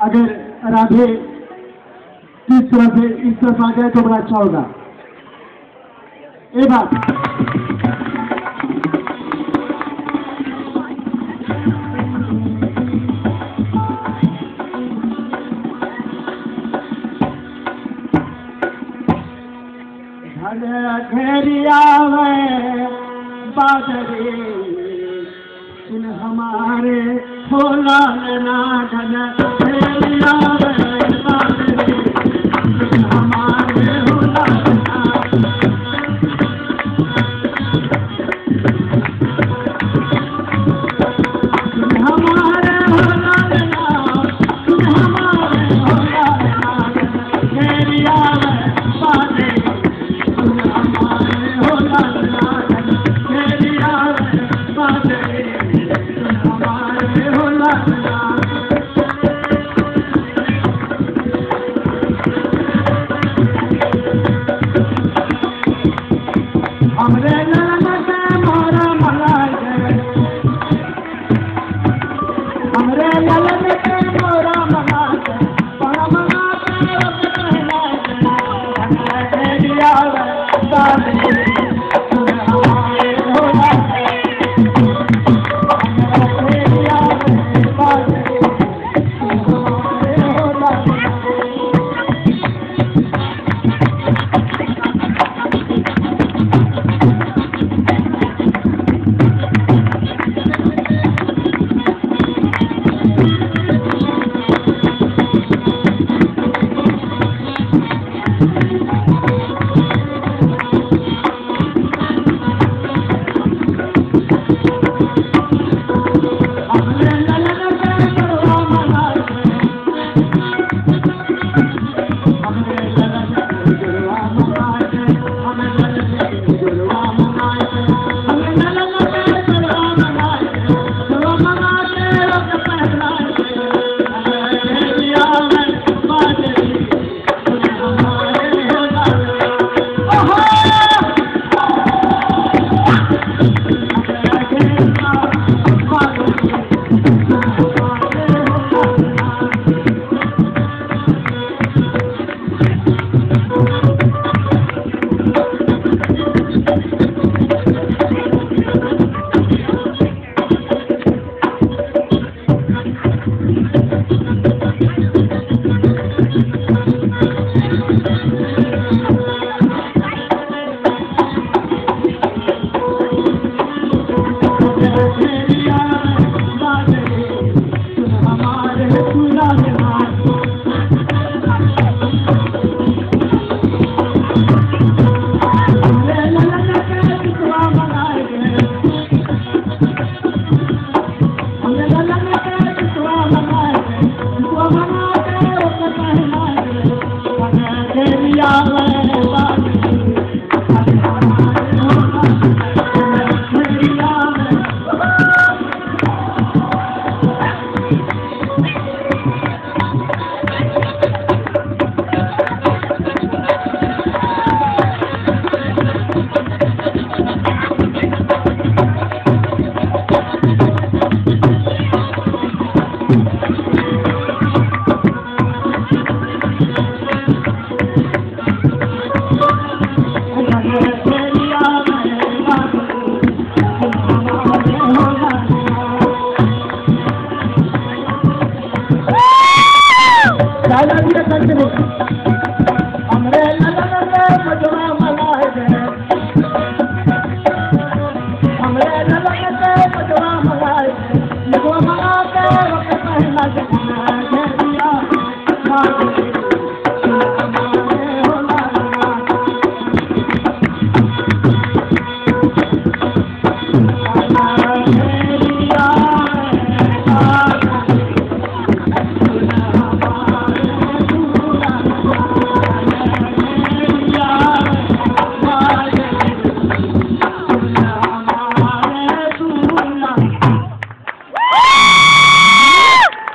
अगर राधे किस तरह से इस तरफ आ जाए तो बड़ा अच्छा होगा। ये बात घेरिया बादरे सुन हमारे होला ना धन घेरिया बादरे सुन हमारे होला हमरे नलन से मोरा मलाए हमरे नलन से मोरा मलाए बड़ा मलाए घेरिया बादरे सुन हमारे होला घेरिया बादरे सुन हमारे होला। दादा जी का